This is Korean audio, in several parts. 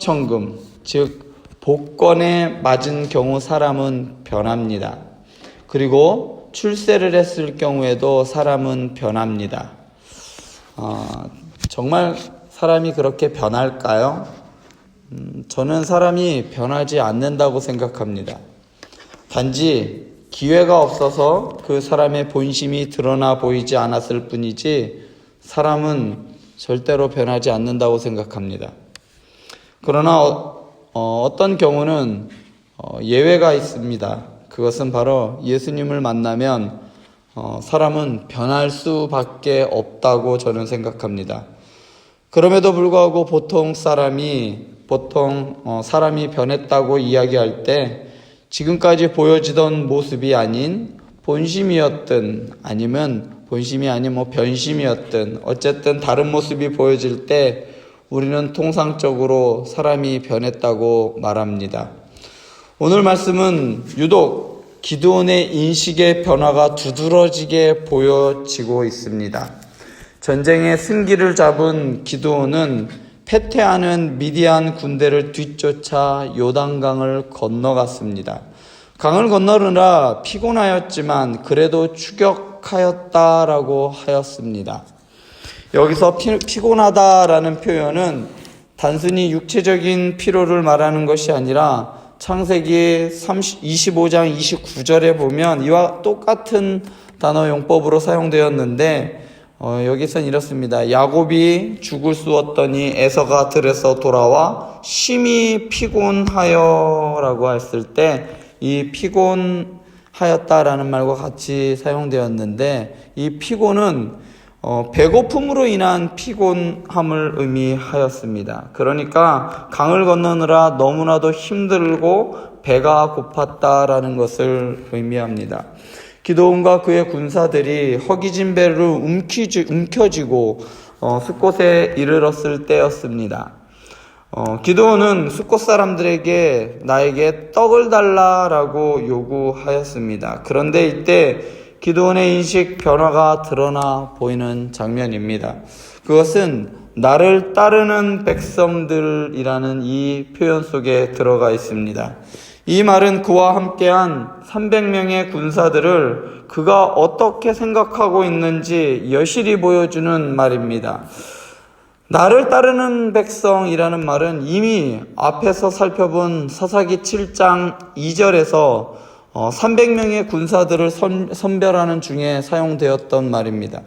천금, 즉 복권에 맞은 경우 사람은 변합니다. 그리고 출세를 했을 경우에도 사람은 변합니다. 정말 사람이 그렇게 변할까요? 저는 사람이 변하지 않는다고 생각합니다. 단지 기회가 없어서 그 사람의 본심이 드러나 보이지 않았을 뿐이지 사람은 절대로 변하지 않는다고 생각합니다. 그러나 어떤 경우는 예외가 있습니다. 그것은 바로 예수님을 만나면 사람은 변할 수밖에 없다고 저는 생각합니다. 그럼에도 불구하고 보통 사람이 변했다고 이야기할 때 지금까지 보여지던 모습이 아닌 본심이었든 아니면 본심이 아닌 변심이었든 어쨌든 다른 모습이 보여질 때 우리는 통상적으로 사람이 변했다고 말합니다. 오늘 말씀은 유독 기드온의 인식의 변화가 두드러지게 보여지고 있습니다. 전쟁의 승기를 잡은 기드온은 패퇴하는 미디안 군대를 뒤쫓아 요단강을 건너갔습니다. 강을 건너느라 피곤하였지만 그래도 추격하였다라고 하였습니다. 여기서 피곤하다라는 표현은 단순히 육체적인 피로를 말하는 것이 아니라 창세기 25장 29절에 보면 이와 똑같은 단어 용법으로 사용되었는데 여기선 이렇습니다. 야곱이 죽을 쑤었더니 에서가 들에서 돌아와 심히 피곤하여 라고 했을 때 이 피곤하였다라는 말과 같이 사용되었는데 이 피곤은 배고픔으로 인한 피곤함을 의미하였습니다. 그러니까 강을 건너느라 너무나도 힘들고 배가 고팠다라는 것을 의미합니다. 기드온과 그의 군사들이 허기진 배를 움켜쥐고 숫곳에 이르렀을 때였습니다. 기드온은 숫곳 사람들에게 나에게 떡을 달라라고 요구하였습니다. 그런데 이때 기드온의 인식 변화가 드러나 보이는 장면입니다. 그것은 나를 따르는 백성들이라는 이 표현 속에 들어가 있습니다. 이 말은 그와 함께한 300명의 군사들을 그가 어떻게 생각하고 있는지 여실히 보여주는 말입니다. 나를 따르는 백성이라는 말은 이미 앞에서 살펴본 사사기 7장 2절에서 300명의 군사들을 선별하는 중에 사용되었던 말입니다.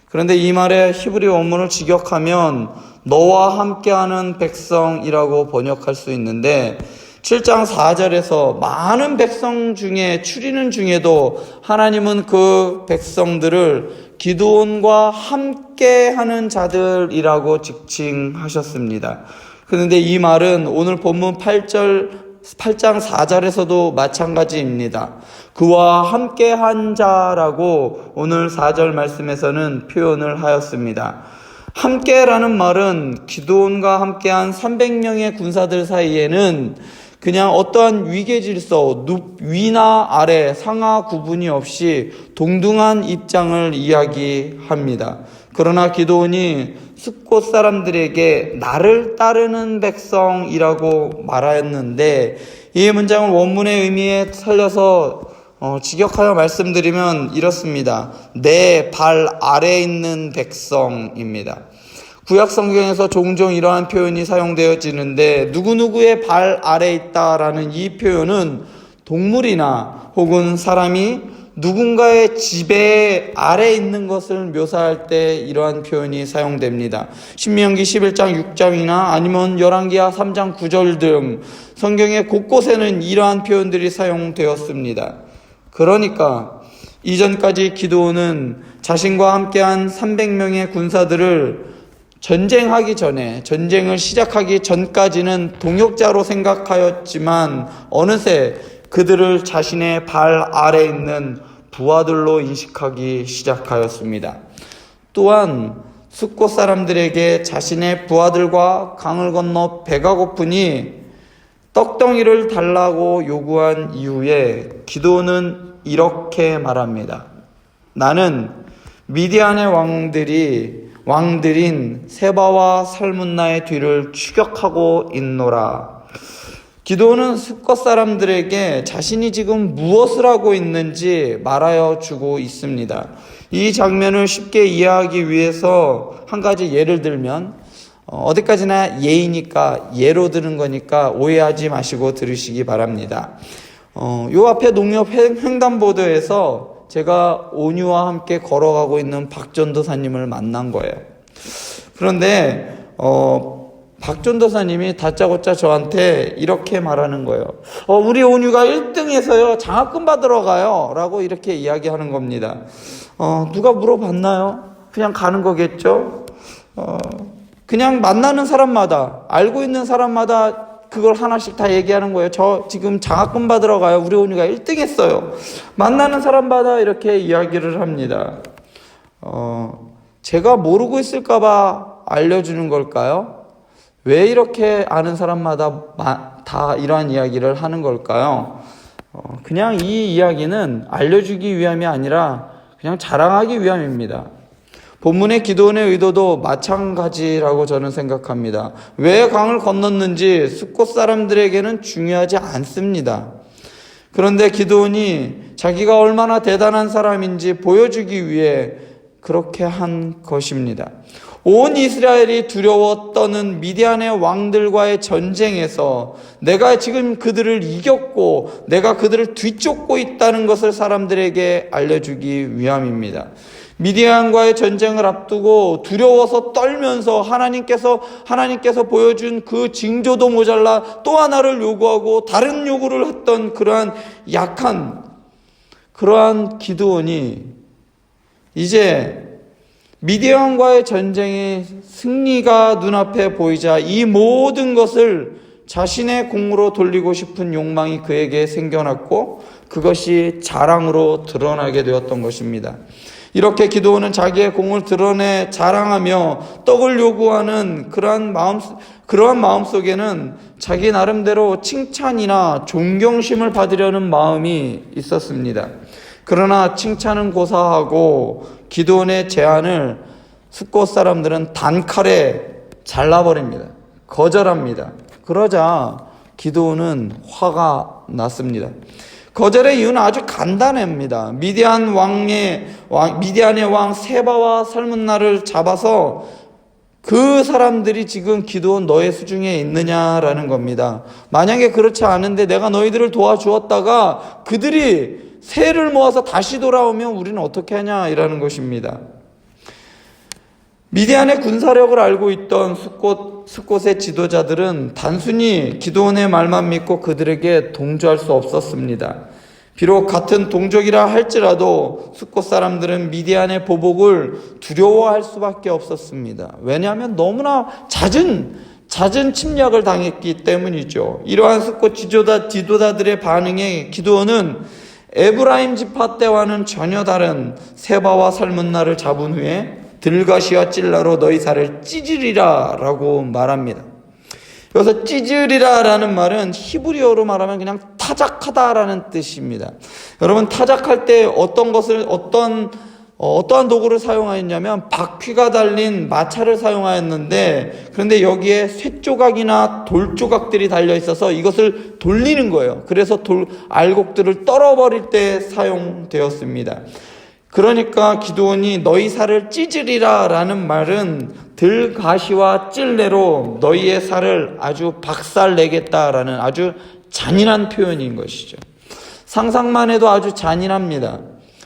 그런데 이 말의 히브리 원문을 직역하면 너와 함께하는 백성이라고 번역할 수 있는데 7장 4절에서 많은 백성 중에 추리는 중에도 하나님은 그 백성들을 기드온과 함께하는 자들이라고 지칭하셨습니다. 그런데 이 말은 오늘 본문 8장 4절에서도 마찬가지입니다. 그와 함께한 자라고 오늘 4절 말씀에서는 표현을 하였습니다. 함께라는 말은 기드온과 함께한 300명의 군사들 사이에는 그냥 어떠한 위계질서, 위나 아래, 상하 구분이 없이 동등한 입장을 이야기합니다. 그러나 기드온이 숫곳 사람들에게 나를 따르는 백성이라고 말하였는데 이 문장을 원문의 의미에 살려서 직역하여 말씀드리면 이렇습니다. 내 발 아래에 있는 백성입니다. 구약 성경에서 종종 이러한 표현이 사용되어지는데 누구누구의 발 아래에 있다라는 이 표현은 동물이나 혹은 사람이 누군가의 지배 아래에 있는 것을 묘사할 때 이러한 표현이 사용됩니다. 신명기 11장 6장이나 아니면 열왕기하 3장 9절 등 성경의 곳곳에는 이러한 표현들이 사용되었습니다. 그러니까 이전까지 기드온은 자신과 함께한 300명의 군사들을 전쟁을 시작하기 전까지는 동역자로 생각하였지만 어느새 그들을 자신의 발 아래에 있는 부하들로 인식하기 시작하였습니다. 또한 숫곳 사람들에게 자신의 부하들과 강을 건너 배가 고프니 떡덩이를 달라고 요구한 이후에 기드온은 이렇게 말합니다. 나는 미디안의 왕들이 왕들인 세바와 살문나의 뒤를 추격하고 있노라. 기드온은 숫곳 사람들에게 자신이 지금 무엇을 하고 있는지 말하여 주고 있습니다. 이 장면을 쉽게 이해하기 위해서 한 가지 예를 들면, 어디까지나 예이니까 예로 드는 거니까 오해하지 마시고 들으시기 바랍니다. 요 앞에 농협 횡단보도에서 제가 온유와 함께 걸어가고 있는 박전도사님을 만난 거예요. 그런데 박전도사님이 다짜고짜 저한테 이렇게 말하는 거예요. 우리 온유가 1등에서요 장학금 받으러 가요 라고 이렇게 이야기하는 겁니다. 누가 물어봤나요? 그냥 가는 거겠죠? 그냥 만나는 사람마다, 알고 있는 사람마다 그걸 하나씩 다 얘기하는 거예요. 저 지금 장학금 받으러 가요. 우리 온유가 1등 했어요. 만나는 사람마다 이렇게 이야기를 합니다. 제가 모르고 있을까봐 알려주는 걸까요? 왜 이렇게 아는 사람마다 다 이러한 이야기를 하는 걸까요? 그냥 이 이야기는 알려주기 위함이 아니라 그냥 자랑하기 위함입니다. 본문의 기드온의 의도도 마찬가지라고 저는 생각합니다. 왜 강을 건넜는지 숫곳 사람들에게는 중요하지 않습니다. 그런데 기드온이 자기가 얼마나 대단한 사람인지 보여주기 위해 그렇게 한 것입니다. 온 이스라엘이 두려워 떠는 미디안의 왕들과의 전쟁에서 내가 지금 그들을 이겼고 내가 그들을 뒤쫓고 있다는 것을 사람들에게 알려주기 위함입니다. 미디안과의 전쟁을 앞두고 두려워서 떨면서 하나님께서 보여준 그 징조도 모자라 또 하나를 요구하고 다른 요구를 했던 그러한 기드온이 이제 미디안과의 전쟁의 승리가 눈앞에 보이자 이 모든 것을 자신의 공으로 돌리고 싶은 욕망이 그에게 생겨났고 그것이 자랑으로 드러나게 되었던 것입니다. 이렇게 기드온은 자기의 공을 드러내 자랑하며 떡을 요구하는 그러한 마음 속에는 자기 나름대로 칭찬이나 존경심을 받으려는 마음이 있었습니다. 그러나 칭찬은 고사하고 기드온의 제안을 숫곳 사람들은 단칼에 잘라버립니다. 거절합니다. 그러자 기드온은 화가 났습니다. 거절의 이유는 아주 간단합니다. 미디안의 왕 세바와 살문나를 잡아서 그 사람들이 지금 기드온 너의 수중에 있느냐라는 겁니다. 만약에 그렇지 않은데 내가 너희들을 도와주었다가 그들이 새를 모아서 다시 돌아오면 우리는 어떻게 하냐 이라는 것입니다. 미디안의 군사력을 알고 있던 숫곳의 지도자들은 단순히 기드온의 말만 믿고 그들에게 동조할 수 없었습니다. 비록 같은 동족이라 할지라도 숫곳 사람들은 미디안의 보복을 두려워할 수밖에 없었습니다. 왜냐하면 너무나 잦은 침략을 당했기 때문이죠. 이러한 숫곳 지도자들의 반응에 기드온은 에브라임 지파 때와는 전혀 다른 세바와 살문나를 잡은 후에 들가시와 찔라로 너희 살을 찢으리라 라고 말합니다. 여기서 찢으리라 라는 말은 히브리어로 말하면 그냥 타작하다라는 뜻입니다. 여러분 타작할 때 어떠한 도구를 사용하였냐면 바퀴가 달린 마차를 사용하였는데 그런데 여기에 쇠조각이나 돌조각들이 달려 있어서 이것을 돌리는 거예요. 그래서 알곡들을 떨어버릴 때 사용되었습니다. 그러니까 기드온이 너희 살을 찢으리라 라는 말은 들가시와 찔레로 너희의 살을 아주 박살내겠다라는 아주 잔인한 표현인 것이죠. 상상만 해도 아주 잔인합니다.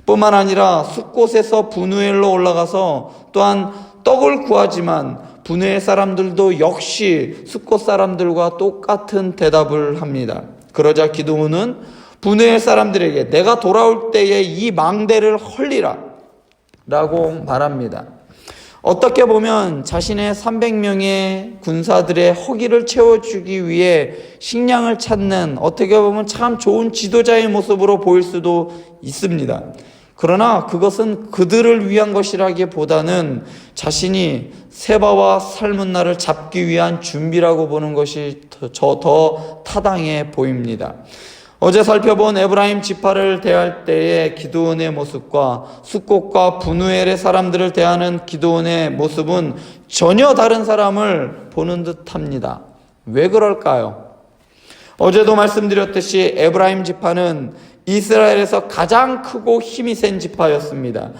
뿐만 아니라 숫곳에서 브누엘로 올라가서 또한 떡을 구하지만 브누엘 사람들도 역시 숫곳 사람들과 똑같은 대답을 합니다. 그러자 기드온은 브누엘 사람들에게 내가 돌아올 때에 이 망대를 헐리라 라고 말합니다. 어떻게 보면 자신의 300명의 군사들의 허기를 채워주기 위해 식량을 찾는 어떻게 보면 참 좋은 지도자의 모습으로 보일 수도 있습니다. 그러나 그것은 그들을 위한 것이라기보다는 자신이 세바와 살문나를 잡기 위한 준비라고 보는 것이 더 타당해 보입니다. 어제 살펴본 에브라임 지파를 대할 때의 기드온의 모습과 숫꽃과 분우엘의 사람들을 대하는 기드온의 모습은 전혀 다른 사람을 보는 듯합니다. 왜 그럴까요? 어제도 말씀드렸듯이 에브라임 지파는 이스라엘에서 가장 크고 힘이 센 지파였습니다.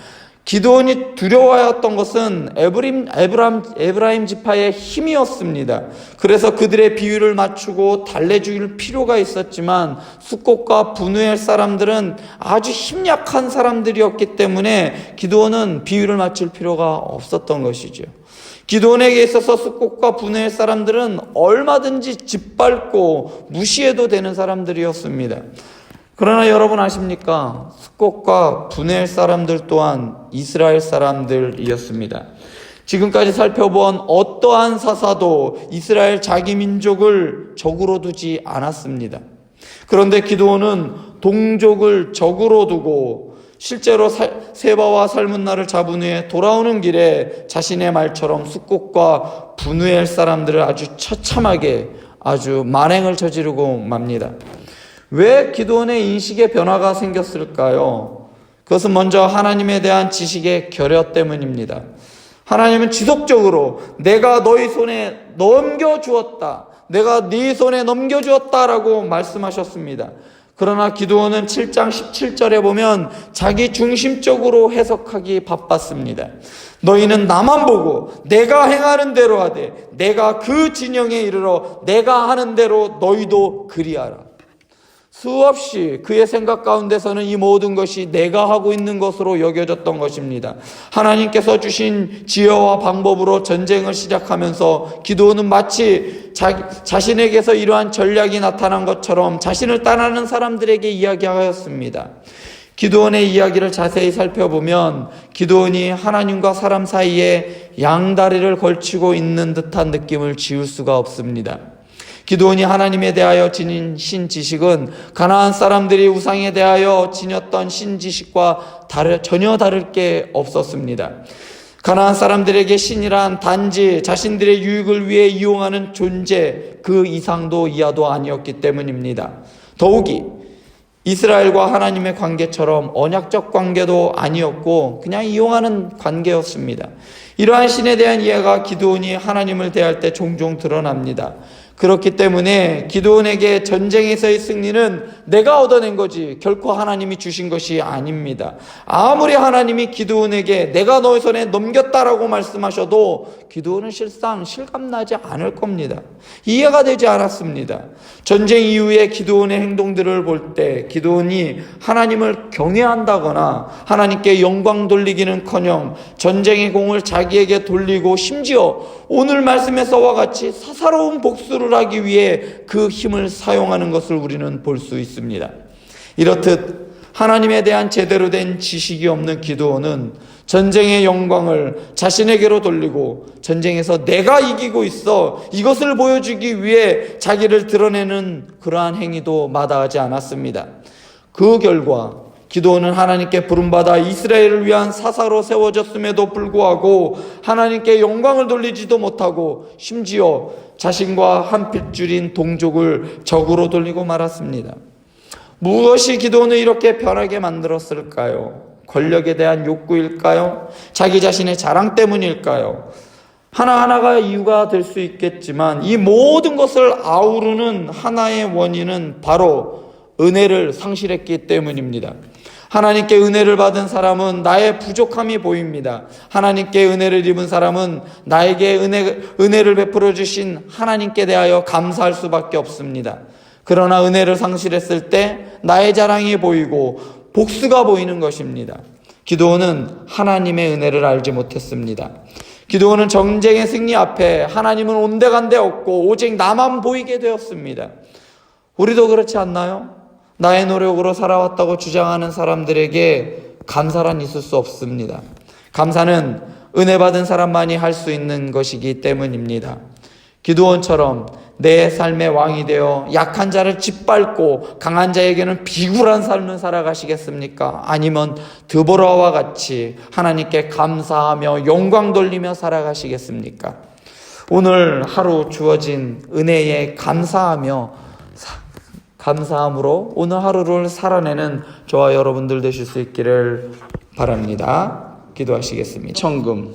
기드온이 두려워하였던 것은 에브라임 지파의 힘이었습니다. 그래서 그들의 비율을 맞추고 달래줄 필요가 있었지만 숫꽃과 분우엘 사람들은 아주 힘약한 사람들이었기 때문에 기드온은 비율을 맞출 필요가 없었던 것이죠. 기드온에게 있어서 숫꽃과 분우엘 사람들은 얼마든지 짓밟고 무시해도 되는 사람들이었습니다. 그러나 여러분 아십니까? 숫꽃과 분우엘 사람들 또한 이스라엘 사람들이었습니다. 지금까지 살펴본 어떠한 사사도 이스라엘 자기 민족을 적으로 두지 않았습니다. 그런데 기드온은 동족을 적으로 두고 실제로 세바와 살문나를 잡은 후에 돌아오는 길에 자신의 말처럼 숫꽃과 분우엘 사람들을 아주 처참하게 아주 만행을 저지르고 맙니다. 왜 기드온의 인식에 변화가 생겼을까요? 그것은 먼저 하나님에 대한 지식의 결여 때문입니다. 하나님은 지속적으로 내가 너희 손에 넘겨주었다. 내가 네 손에 넘겨주었다라고 말씀하셨습니다. 그러나 기드온은 7장 17절에 보면 자기 중심적으로 해석하기 바빴습니다. 너희는 나만 보고 내가 행하는 대로 하되 내가 그 진영에 이르러 내가 하는 대로 너희도 그리하라. 수없이 그의 생각 가운데서는 이 모든 것이 내가 하고 있는 것으로 여겨졌던 것입니다. 하나님께서 주신 지혜와 방법으로 전쟁을 시작하면서 기드온은 마치 자신에게서 이러한 전략이 나타난 것처럼 자신을 따르는 사람들에게 이야기하였습니다. 기드온의 이야기를 자세히 살펴보면 기드온이 하나님과 사람 사이에 양다리를 걸치고 있는 듯한 느낌을 지울 수가 없습니다. 기드온이 하나님에 대하여 지닌 신지식은 가나안 사람들이 우상에 대하여 지녔던 신지식과 전혀 다를 게 없었습니다. 가나안 사람들에게 신이란 단지 자신들의 유익을 위해 이용하는 존재 그 이상도 이하도 아니었기 때문입니다. 더욱이 이스라엘과 하나님의 관계처럼 언약적 관계도 아니었고 그냥 이용하는 관계였습니다. 이러한 신에 대한 이해가 기드온이 하나님을 대할 때 종종 드러납니다. 그렇기 때문에 기드온에게 전쟁에서의 승리는 내가 얻어낸 거지 결코 하나님이 주신 것이 아닙니다. 아무리 하나님이 기드온에게 내가 너의 손에 넘겼다라고 말씀하셔도 기드온은 실상 실감나지 않을 겁니다. 이해가 되지 않았습니다. 전쟁 이후에 기드온의 행동들을 볼 때 기드온이 하나님을 경외한다거나 하나님께 영광 돌리기는커녕 전쟁의 공을 자기에게 돌리고 심지어 오늘 말씀에서와 같이 사사로운 복수를 하기 위해 그 힘을 사용하는 것을 우리는 볼 수 있습니다. 이렇듯 하나님에 대한 제대로 된 지식이 없는 기드온은 전쟁의 영광을 자신에게로 돌리고 전쟁에서 내가 이기고 있어 이것을 보여주기 위해 자기를 드러내는 그러한 행위도 마다하지 않았습니다. 그 결과 기드온은 하나님께 부름받아 이스라엘을 위한 사사로 세워졌음에도 불구하고 하나님께 영광을 돌리지도 못하고 심지어 자신과 한 핏줄인 동족을 적으로 돌리고 말았습니다. 무엇이 기드온을 이렇게 변하게 만들었을까요? 권력에 대한 욕구일까요? 자기 자신의 자랑 때문일까요? 하나하나가 이유가 될 수 있겠지만 이 모든 것을 아우르는 하나의 원인은 바로 은혜를 상실했기 때문입니다. 하나님께 은혜를 받은 사람은 나의 부족함이 보입니다. 하나님께 은혜를 입은 사람은 나에게 은혜를 베풀어 주신 하나님께 대하여 감사할 수밖에 없습니다. 그러나 은혜를 상실했을 때 나의 자랑이 보이고 복수가 보이는 것입니다. 기드온은 하나님의 은혜를 알지 못했습니다. 기드온은 전쟁의 승리 앞에 하나님은 온데간데 없고 오직 나만 보이게 되었습니다. 우리도 그렇지 않나요? 나의 노력으로 살아왔다고 주장하는 사람들에게 감사란 있을 수 없습니다. 감사는 은혜 받은 사람만이 할 수 있는 것이기 때문입니다. 기드온처럼 내 삶의 왕이 되어 약한 자를 짓밟고 강한 자에게는 비굴한 삶을 살아가시겠습니까? 아니면 드보라와 같이 하나님께 감사하며 영광 돌리며 살아가시겠습니까? 오늘 하루 주어진 은혜에 감사하며 감사함으로 오늘 하루를 살아내는 저와 여러분들 되실 수 있기를 바랍니다. 기도하시겠습니다. 천금